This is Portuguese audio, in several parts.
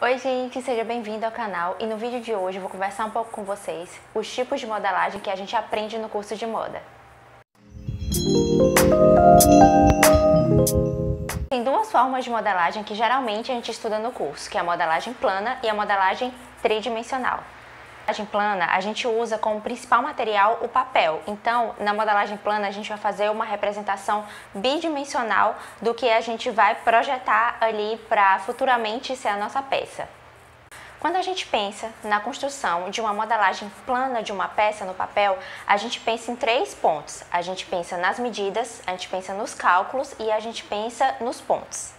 Oi gente, seja bem-vindo ao canal e no vídeo de hoje eu vou conversar um pouco com vocês os tipos de modelagem que a gente aprende no curso de moda. Tem duas formas de modelagem que geralmente a gente estuda no curso, que é a modelagem plana e a modelagem tridimensional. Na modelagem plana, a gente usa como principal material o papel. Então, na modelagem plana, a gente vai fazer uma representação bidimensional do que a gente vai projetar ali para futuramente ser a nossa peça. Quando a gente pensa na construção de uma modelagem plana de uma peça no papel, a gente pensa em três pontos. A gente pensa nas medidas, a gente pensa nos cálculos e a gente pensa nos pontos.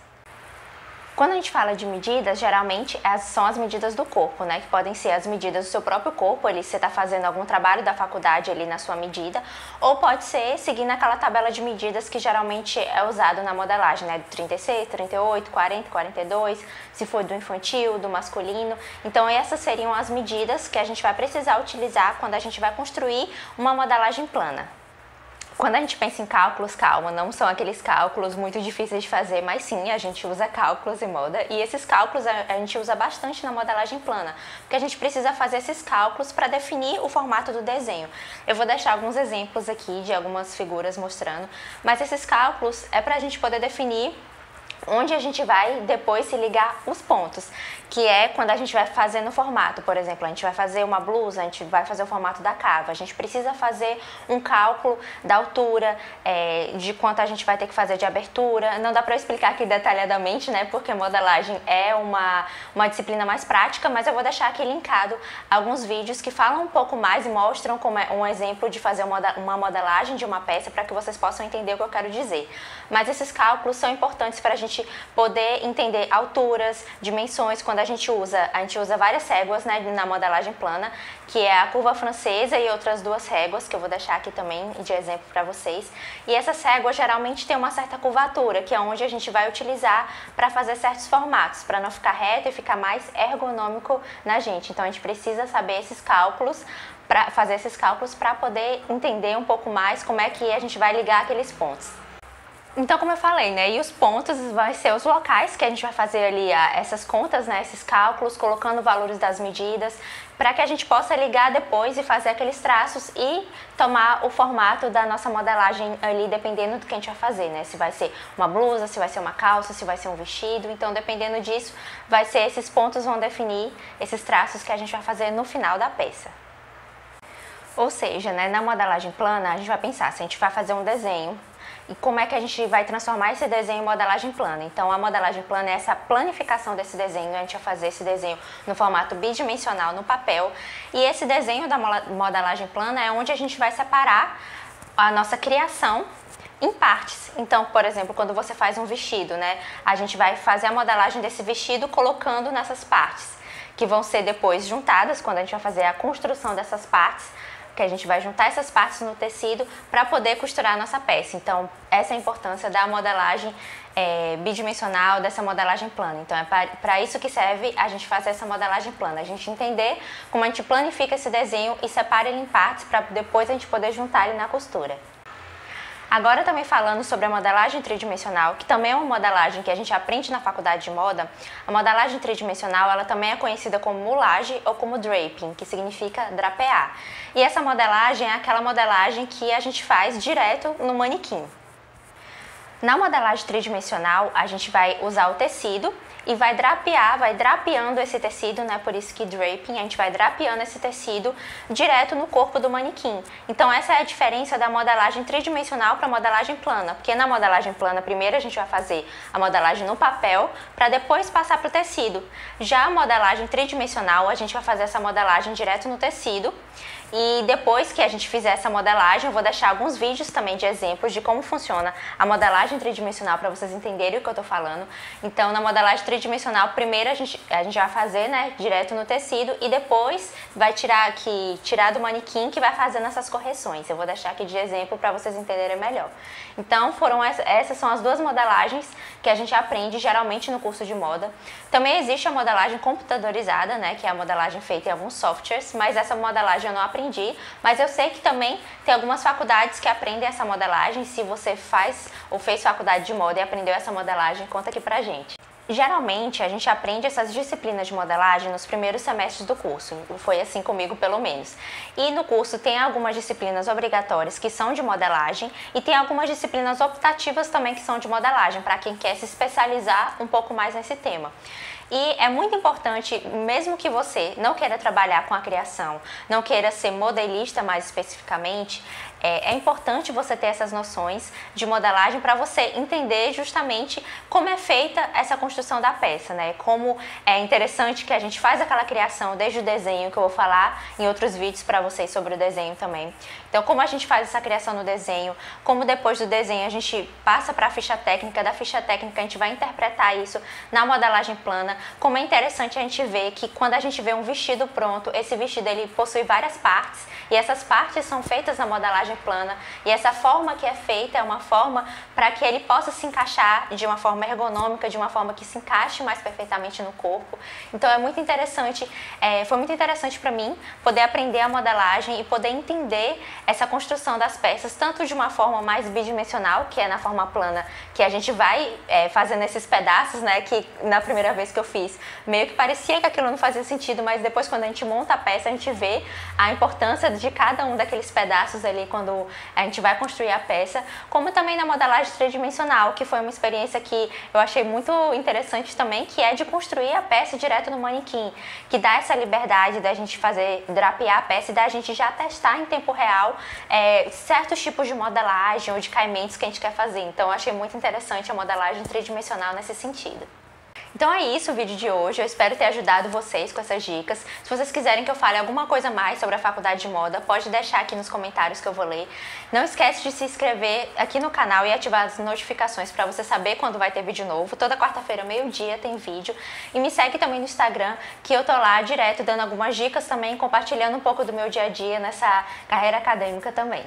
Quando a gente fala de medidas, geralmente são as medidas do corpo, né? Que podem ser as medidas do seu próprio corpo, ali você está fazendo algum trabalho da faculdade ali na sua medida, ou pode ser seguindo aquela tabela de medidas que geralmente é usado na modelagem, né? Do 36, 38, 40, 42, se for do infantil, do masculino. Então essas seriam as medidas que a gente vai precisar utilizar quando a gente vai construir uma modelagem plana. Quando a gente pensa em cálculos, calma, não são aqueles cálculos muito difíceis de fazer, mas sim, a gente usa cálculos em moda e esses cálculos a gente usa bastante na modelagem plana, porque a gente precisa fazer esses cálculos para definir o formato do desenho. Eu vou deixar alguns exemplos aqui de algumas figuras mostrando, mas esses cálculos é para a gente poder definir onde a gente vai depois se ligar os pontos, que é quando a gente vai fazer no formato. Por exemplo, a gente vai fazer uma blusa, a gente vai fazer o formato da cava, a gente precisa fazer um cálculo da altura, de quanto a gente vai ter que fazer de abertura. Não dá para eu explicar aqui detalhadamente, né, porque modelagem é uma disciplina mais prática, mas eu vou deixar aqui linkado alguns vídeos que falam um pouco mais e mostram como é um exemplo de fazer uma modelagem de uma peça para que vocês possam entender o que eu quero dizer. Mas esses cálculos são importantes para a gente poder entender alturas, dimensões. Quando a gente usa várias réguas, né, na modelagem plana, que é a curva francesa e outras duas réguas, que eu vou deixar aqui também de exemplo para vocês. E essas réguas geralmente têm uma certa curvatura, que é onde a gente vai utilizar para fazer certos formatos, para não ficar reto e ficar mais ergonômico na gente. Então a gente precisa saber esses cálculos, para fazer esses cálculos para poder entender um pouco mais como é que a gente vai ligar aqueles pontos. Então, como eu falei, né, e os pontos vão ser os locais que a gente vai fazer ali essas contas, né, esses cálculos, colocando valores das medidas, para que a gente possa ligar depois e fazer aqueles traços e tomar o formato da nossa modelagem ali, dependendo do que a gente vai fazer, né, se vai ser uma blusa, se vai ser uma calça, se vai ser um vestido. Então, dependendo disso, vai ser esses pontos vão definir esses traços que a gente vai fazer no final da peça. Ou seja, né, na modelagem plana, a gente vai pensar se a gente vai fazer um desenho, e como é que a gente vai transformar esse desenho em modelagem plana. Então, a modelagem plana é essa planificação desse desenho, a gente vai fazer esse desenho no formato bidimensional no papel. E esse desenho da modelagem plana é onde a gente vai separar a nossa criação em partes. Então, por exemplo, quando você faz um vestido, né, a gente vai fazer a modelagem desse vestido colocando nessas partes, que vão ser depois juntadas, quando a gente vai fazer a construção dessas partes, que a gente vai juntar essas partes no tecido para poder costurar a nossa peça. Então, essa é a importância da modelagem bidimensional, dessa modelagem plana. Então, é para isso que serve a gente fazer essa modelagem plana, a gente entender como a gente planifica esse desenho e separa ele em partes para depois a gente poder juntar ele na costura. Agora também falando sobre a modelagem tridimensional, que também é uma modelagem que a gente aprende na faculdade de moda. A modelagem tridimensional, ela também é conhecida como moulage ou como draping, que significa drapear. E essa modelagem é aquela modelagem que a gente faz direto no manequim. Na modelagem tridimensional, a gente vai usar o tecido e vai drapeando esse tecido, né? Por isso que draping, a gente vai drapeando esse tecido direto no corpo do manequim. Então essa é a diferença da modelagem tridimensional para a modelagem plana, porque na modelagem plana, primeiro a gente vai fazer a modelagem no papel para depois passar para o tecido. Já a modelagem tridimensional, a gente vai fazer essa modelagem direto no tecido. E depois que a gente fizer essa modelagem, eu vou deixar alguns vídeos também de exemplos de como funciona a modelagem tridimensional para vocês entenderem o que eu estou falando. Então, na modelagem tridimensional, primeiro a gente vai fazer, né, direto no tecido e depois vai tirar do manequim que vai fazendo essas correções. Eu vou deixar aqui de exemplo para vocês entenderem melhor. Então, essas são as duas modelagens que a gente aprende geralmente no curso de moda. Também existe a modelagem computadorizada, né, que é a modelagem feita em alguns softwares, mas essa modelagem eu não aprendi, mas eu sei que também tem algumas faculdades que aprendem essa modelagem. Se você faz ou fez faculdade de moda e aprendeu essa modelagem, conta aqui pra gente. Geralmente, a gente aprende essas disciplinas de modelagem nos primeiros semestres do curso, foi assim comigo pelo menos. E no curso tem algumas disciplinas obrigatórias que são de modelagem e tem algumas disciplinas optativas também que são de modelagem, para quem quer se especializar um pouco mais nesse tema. E é muito importante, mesmo que você não queira trabalhar com a criação, não queira ser modelista mais especificamente, é importante você ter essas noções de modelagem para você entender justamente como é feita essa construção da peça, né? Como é interessante que a gente faz aquela criação desde o desenho, que eu vou falar em outros vídeos para vocês sobre o desenho também. Então, como a gente faz essa criação no desenho, como depois do desenho a gente passa para a ficha técnica, da ficha técnica a gente vai interpretar isso na modelagem plana, como é interessante a gente ver que quando a gente vê um vestido pronto, esse vestido ele possui várias partes e essas partes são feitas na modelagem plana e essa forma que é feita é uma forma para que ele possa se encaixar de uma forma ergonômica, de uma forma que se encaixe mais perfeitamente no corpo. Então é muito interessante, foi muito interessante para mim poder aprender a modelagem e poder entender essa construção das peças, tanto de uma forma mais bidimensional, que é na forma plana, que a gente vai fazendo esses pedaços, né, que na primeira vez que eu fiz, meio que parecia que aquilo não fazia sentido, mas depois quando a gente monta a peça, a gente vê a importância de cada um daqueles pedaços ali quando a gente vai construir a peça, como também na modelagem tridimensional, que foi uma experiência que eu achei muito interessante também, que é de construir a peça direto no manequim, que dá essa liberdade da gente fazer, drapear a peça e da gente já testar em tempo real certos tipos de modelagem ou de caimentos que a gente quer fazer. Então eu achei muito interessante a modelagem tridimensional nesse sentido. Então é isso o vídeo de hoje, eu espero ter ajudado vocês com essas dicas. Se vocês quiserem que eu fale alguma coisa mais sobre a faculdade de moda, pode deixar aqui nos comentários que eu vou ler. Não esquece de se inscrever aqui no canal e ativar as notificações para você saber quando vai ter vídeo novo. Toda quarta-feira, meio-dia, tem vídeo. E me segue também no Instagram, que eu tô lá direto dando algumas dicas também, compartilhando um pouco do meu dia a dia nessa carreira acadêmica também.